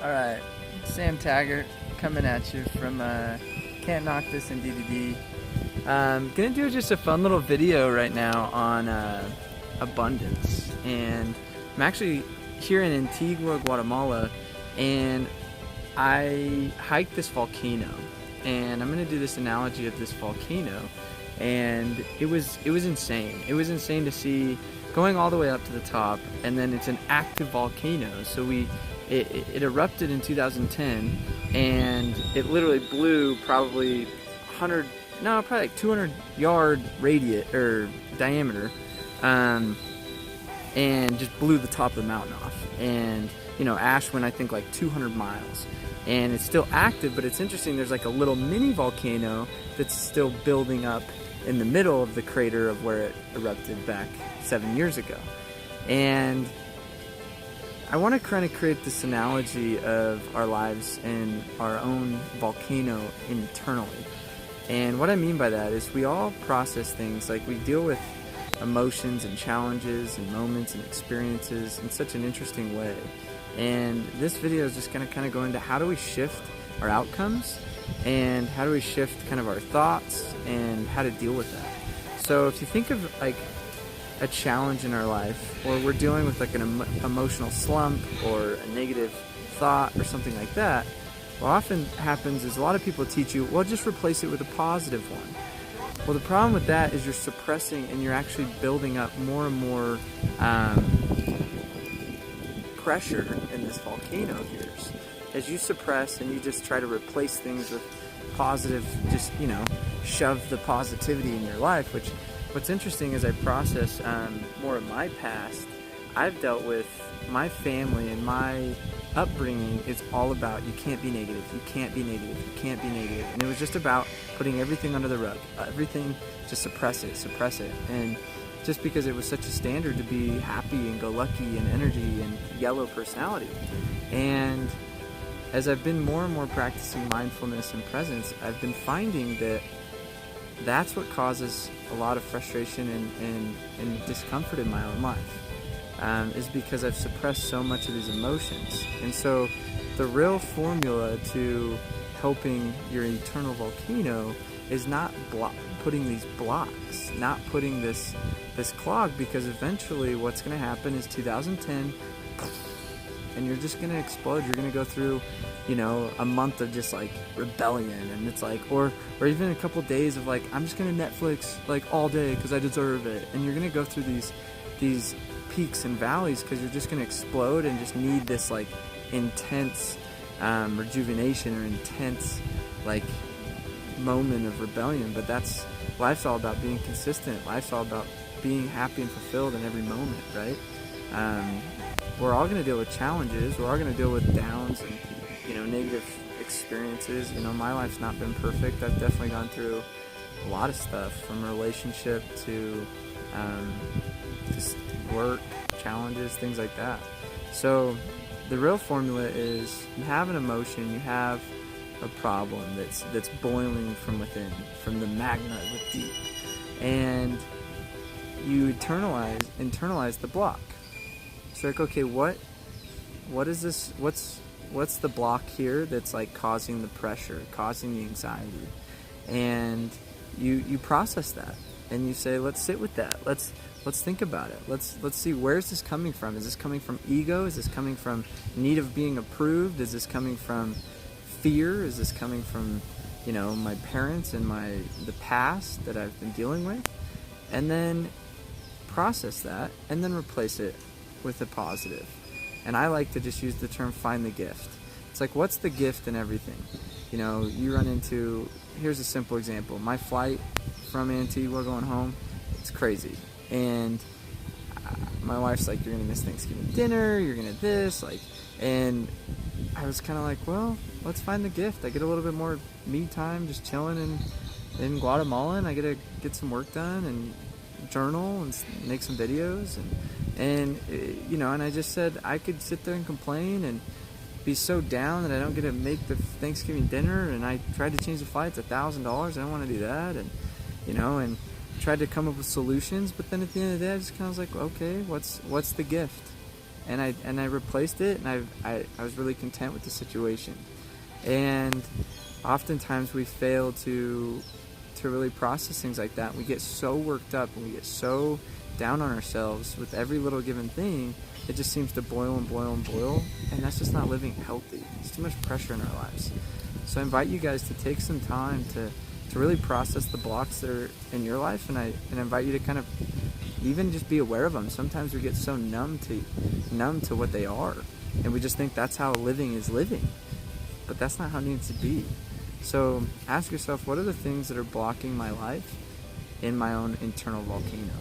Alright, Sam Taggart coming at you from Can't Knock This in DDD. Gonna do just a fun little video right now on abundance. And I'm actually here in Antigua, Guatemala, and I hiked this volcano. And I'm gonna do this analogy of this volcano. And it was insane. It was insane to see going all the way up to the top, and then it's an active volcano. So it erupted in 2010, and it literally blew probably 200 yard radius or diameter, and just blew the top of the mountain off. And ash went, I think, like 200 miles, and it's still active. But it's interesting. There's like a little mini volcano that's still building up in the middle of the crater of where it erupted back 7 years ago. And I want to kind of create this analogy of our lives and our own volcano internally. And what I mean by that is we all process things, like we deal with emotions and challenges and moments and experiences in such an interesting way. And this video is just going to kind of go into how do we shift our outcomes, and how do we shift kind of our thoughts, and how to deal with that. So if you think of like a challenge in our life, or we're dealing with like an emotional slump or a negative thought or something like that, what often happens is a lot of people teach you, well, just replace it with a positive one. Well, the problem with that is you're suppressing, and you're actually building up more and more pressure in this volcano of yours. As you suppress and you just try to replace things with positive, just shove the positivity in your life. Which what's interesting is I process more of my past. I've dealt with my family, and my upbringing is all about you can't be negative, you can't be negative, you can't be negative. And it was just about putting everything under the rug, everything, just suppress it. And just because it was such a standard to be happy and go lucky and energy and yellow personality. And as I've been more and more practicing mindfulness and presence, I've been finding that that's what causes a lot of frustration and discomfort in my own life, is because I've suppressed so much of these emotions. And so the real formula to helping your eternal volcano is not putting these blocks, not putting this clog, because eventually what's going to happen is 2010, and you're just going to explode. You're going to go through a month of just like rebellion, and it's like, or even a couple days of like, I'm just going to Netflix like all day because I deserve it. And you're going to go through these peaks and valleys because you're just going to explode and just need this like intense rejuvenation or intense like moment of rebellion. But that's life's all about being consistent. Life's all about being happy and fulfilled in every moment, right? We're all going to deal with challenges. We're all going to deal with downs and negative experiences. My life's not been perfect. I've definitely gone through a lot of stuff, from relationship to just work challenges, things like that. So the real formula is you have an emotion, you have a problem that's boiling from within, from the magma with deep, and you internalize the block. So like, okay, what is this? What's the block here that's like causing the pressure, causing the anxiety? And you process that, and you say, let's sit with that. Let's think about it. Let's see, where's this coming from? Is this coming from ego? Is this coming from need of being approved? Is this coming from fear? Is this coming from my parents and the past that I've been dealing with? And then process that, and then replace it with a positive. And I like to just use the term find the gift. It's like, what's the gift in everything? You run into, here's a simple example. My flight from Antigua going home, it's crazy. And my wife's like, you're gonna miss Thanksgiving dinner, you're gonna this, like, and I was kind of like, well, let's find the gift. I get a little bit more me time just chilling in Guatemala, and I get to get some work done and journal and make some videos, and and I just said I could sit there and complain and be so down that I don't get to make the Thanksgiving dinner, and I tried to change the flight. It's $1,000. I don't want to do that, and tried to come up with solutions. But then at the end of the day, I just kind of was like, okay, what's the gift? and I replaced it, and I was really content with the situation. And oftentimes we fail to really process things like that. We get so worked up and we get so down on ourselves with every little given thing. It just seems to boil and boil and boil, and that's just not living healthy. It's too much pressure in our lives. So I invite you guys to take some time to really process the blocks that are in your life, and I invite you to kind of even just be aware of them. Sometimes we get so numb to what they are, and we just think that's how living is living, but that's not how it needs to be. So ask yourself, what are the things that are blocking my life in my own internal volcano?